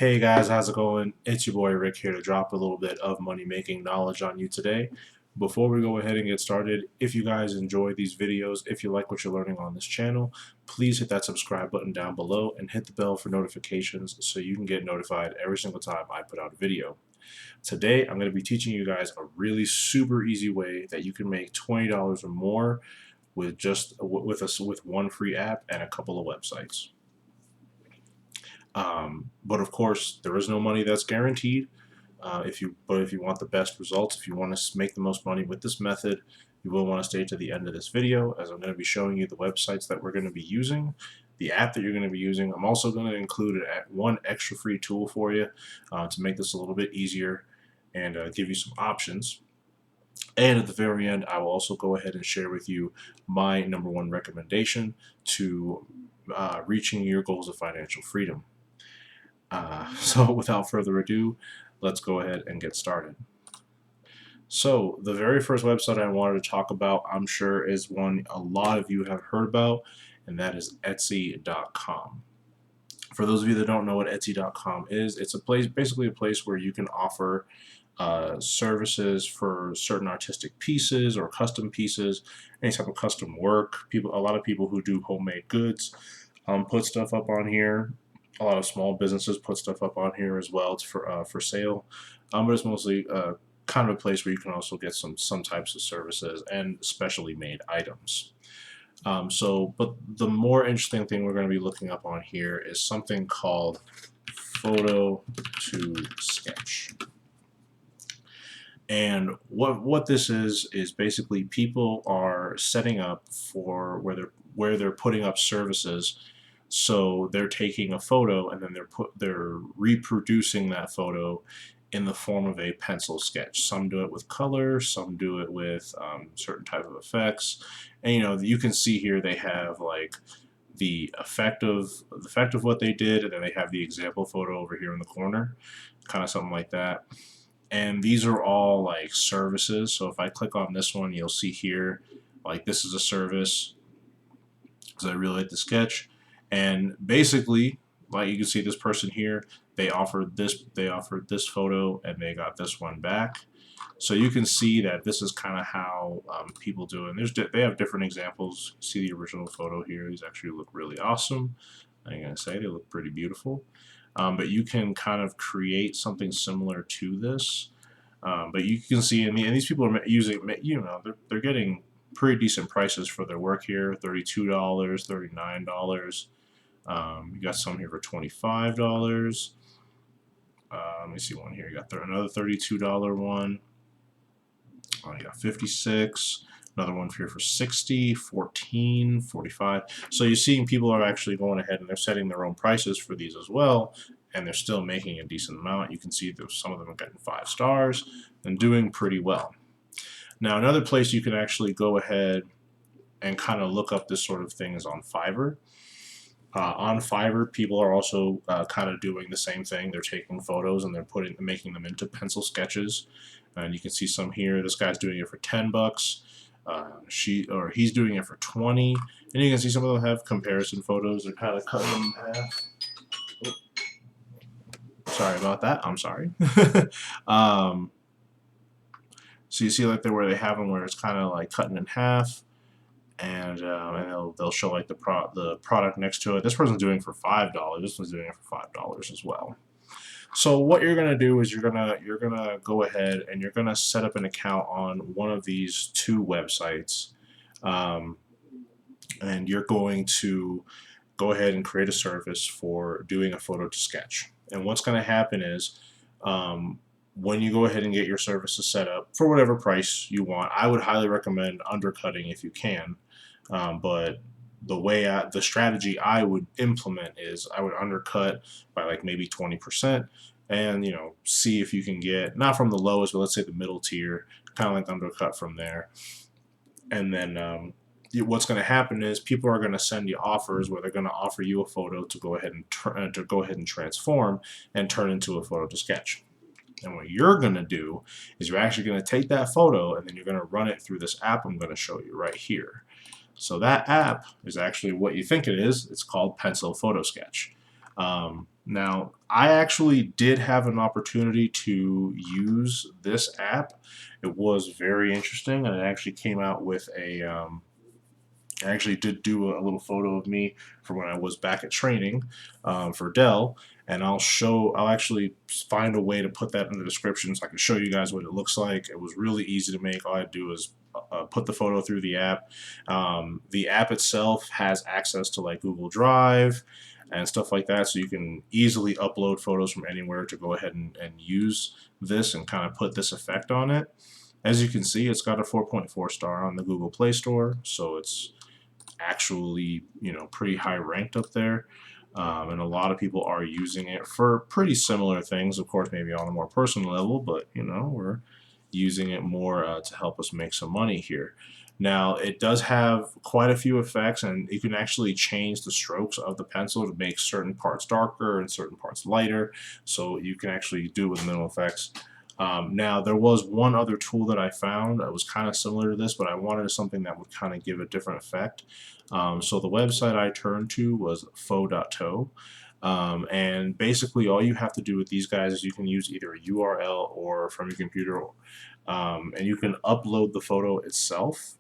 Hey guys, how's it going? It's your boy Rick here to drop a little bit of money making knowledge on you today. Before we go ahead and get started, if you guys enjoy these videos, if you like what you're learning on this channel, please hit that subscribe button down below and hit the bell for notifications so you can get notified every single time I put out a video. Today, I'm going to be teaching you guys a really super easy way that you can make $20 or more with with one free app and a couple of websites. But of course, there is no money that's guaranteed. If you want the best results, if you want to make the most money with this method, you will want to stay to the end of this video, as I'm going to be showing you the websites that we're going to be using, the app that you're going to be using. I'm also going to include one extra free tool for you to make this a little bit easier and give you some options. And at the very end, I will also go ahead and share with you my #1 recommendation to reaching your goals of financial freedom. So without further ado, let's go ahead and get started. So the very first website I wanted to talk about, I'm sure, is one a lot of you have heard about, and that is Etsy.com. For those of you that don't know what Etsy.com is, it's basically a place where you can offer services for certain artistic pieces or custom pieces, any type of custom work. A lot of people who do homemade goods put stuff up on here. A lot of small businesses put stuff up on here as well for sale, but it's mostly kind of a place where you can also get some types of services and specially made items. But the more interesting thing we're going to be looking up on here is something called pho.to sketch. And what this is basically people are setting up for where they're putting up services. So they're taking a photo and then they're reproducing that photo in the form of a pencil sketch. Some do it with color, some do it with certain type of effects. And you can see here they have like the effect of what they did, and then they have the example photo over here in the corner, kind of something like that. And these are all like services. So if I click on this one, you'll see here like this is a service because I really like the sketch. And basically, like you can see this person here, they offered this photo and they got this one back. So you can see that this is kind of how people do it. And they have different examples. See the original photo here. These actually look really awesome. I'm going to say they look pretty beautiful. But you can kind of create something similar to this. But you can see, and these people are using, they're getting pretty decent prices for their work here. $32, $39. You got some here for $25. Let me see one here. You got another $32 one. Oh, you got $56. Another one here for $60, $14, $45. So you're seeing people are actually going ahead and they're setting their own prices for these as well, and they're still making a decent amount. You can see that some of them are getting 5 stars and doing pretty well. Now another place you can actually go ahead and kind of look up this sort of thing is on Fiverr. On Fiverr, people are also kind of doing the same thing. They're taking photos and they're making them into pencil sketches. And you can see some here. This guy's doing it for $10. He's doing it for $20. And you can see some of them have comparison photos. They're kind of cut in half. Oh, sorry about that. I'm sorry. So you see like where they have them where it's kind of like cutting in half. And they'll show like the product next to it. This person's doing it for $5. This one's doing it for $5 as well. So what you're gonna do is you're gonna go ahead and you're gonna set up an account on one of these 2 websites, and you're going to go ahead and create a service for doing a photo to sketch. And what's gonna happen is when you go ahead and get your services set up for whatever price you want, I would highly recommend undercutting if you can. But the strategy I would implement is I would undercut by like maybe 20%, and see if you can get, not from the lowest, but let's say the middle tier, kind of like undercut from there. And then what's going to happen is people are going to send you offers where they're going to offer you a photo to go ahead and transform and turn into a photo to sketch. And what you're going to do is you're actually going to take that photo and then you're going to run it through this app I'm going to show you right here. So that app is actually what you think it is. It's called Pencil Photo Sketch. Now, I actually did have an opportunity to use this app. It was very interesting, and it actually came out with I actually did do a little photo of me for when I was back at training for Dell, and I'll actually find a way to put that in the description so I can show you guys what it looks like. It was really easy to make. All I do is put the photo through the app. The app itself has access to like Google Drive and stuff like that, so you can easily upload photos from anywhere to go ahead and use this and kind of put this effect on it. As you can see, it's got a 4.4 star on the Google Play Store, so it's actually, pretty high ranked up there. And a lot of people are using it for pretty similar things, of course, maybe on a more personal level, but we're using it more to help us make some money here. Now, it does have quite a few effects, and you can actually change the strokes of the pencil to make certain parts darker and certain parts lighter, so you can actually do it with minimal effects. Now, there was one other tool that I found that was kind of similar to this, but I wanted something that would kind of give a different effect. So the website I turned to was pho.to. And basically, all you have to do with these guys is you can use either a URL or from your computer, and you can upload the photo itself.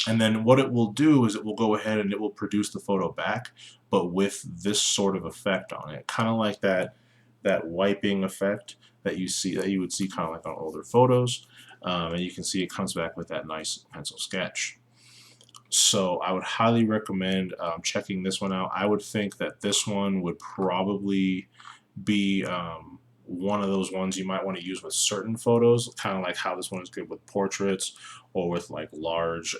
And then what it will do is it will go ahead and it will produce the photo back, but with this sort of effect on it, kind of like that wiping effect that you would see kind of like on older photos. And you can see it comes back with that nice pencil sketch. So I would highly recommend checking this one out. I would think that this one would probably be one of those ones you might want to use with certain photos, kind of like how this one is good with portraits or with like large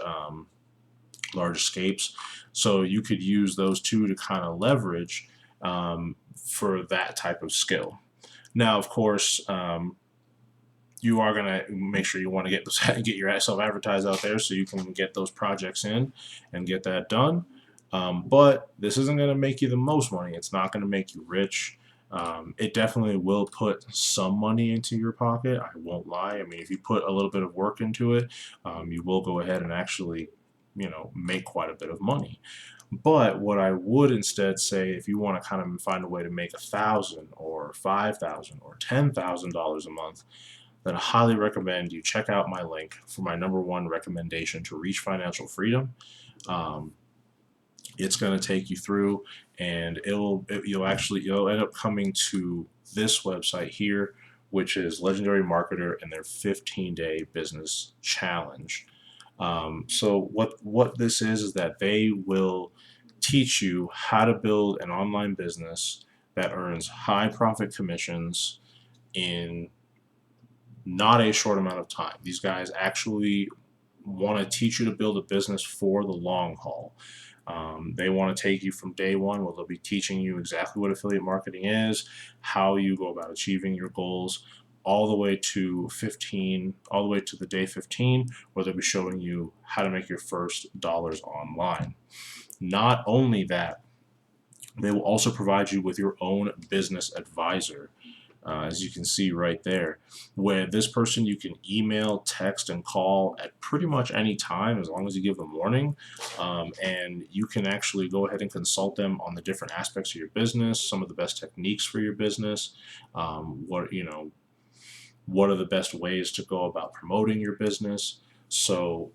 escapes. So you could use those two to kind of leverage for that type of skill. Now, of course, you are gonna make sure you want to get yourself advertised out there so you can get those projects in and get that done. But this isn't gonna make you the most money. It's not gonna make you rich. It definitely will put some money into your pocket. I won't lie. I mean, if you put a little bit of work into it, you will go ahead and actually, make quite a bit of money. But what I would instead say, if you want to kind of find a way to make 1,000 or 5,000 or $10,000 a month, then I highly recommend you check out my link for my #1 recommendation to reach financial freedom. Um, it's going to take you through, and you'll end up coming to this website here, which is Legendary Marketer and their 15-day business challenge. So what this is that they will teach you how to build an online business that earns high profit commissions in not a short amount of time. These guys actually want to teach you to build a business for the long haul. They want to take you from day one, where they'll be teaching you exactly what affiliate marketing is, how you go about achieving your goals, all the way to the day 15, where they'll be showing you how to make your first dollars online. Not only that, they will also provide you with your own business advisor, as you can see right there, where this person you can email, text, and call at pretty much any time as long as you give them warning. And you can actually go ahead and consult them on the different aspects of your business, some of the best techniques for your business, what are the best ways to go about promoting your business. So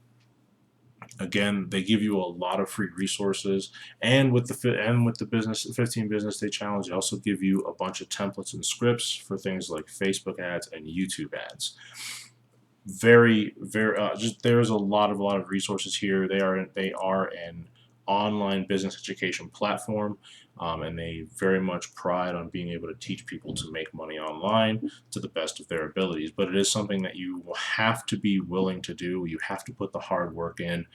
again, they give you a lot of free resources, and with the business 15 business day challenge, they also give you a bunch of templates and scripts for things like Facebook ads and YouTube ads. Very, very, just there's a lot of resources here. They are an online business education platform, and they very much pride on being able to teach people to make money online to the best of their abilities. But it is something that you will have to be willing to do. You have to put the hard work in.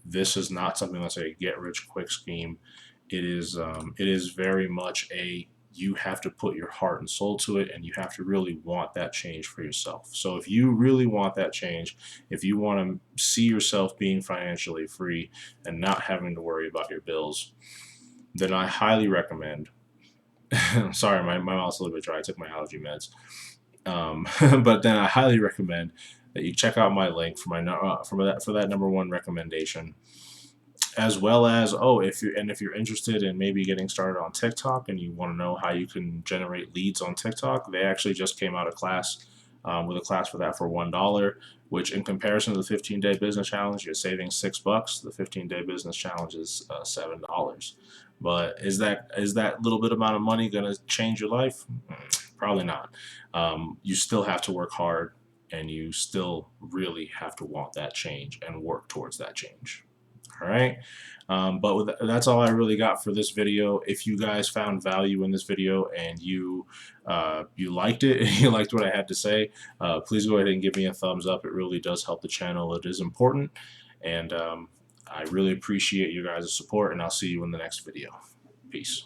This is not something that's a get rich quick scheme. It is very much you have to put your heart and soul to it, and you have to really want that change for yourself. So if you really want that change, if you want to see yourself being financially free and not having to worry about your bills, then I highly recommend. Sorry, my mouth's a little bit dry. I took my allergy meds. But then I highly recommend that you check out my link for that #1 recommendation, as well as, oh, if you're interested in maybe getting started on TikTok and you want to know how you can generate leads on TikTok, they actually just came out a class, with a class for that for $1, which in comparison to the 15-day business challenge, you're saving $6. The 15-day business challenge is $7. But is that little bit amount of money going to change your life? Probably not. You still have to work hard, and you still really have to want that change and work towards that change. All right. That's all I really got for this video. If you guys found value in this video and you liked it, you liked what I had to say, please go ahead and give me a thumbs up. It really does help the channel. It is important, and I really appreciate you guys' support. And I'll see you in the next video. Peace.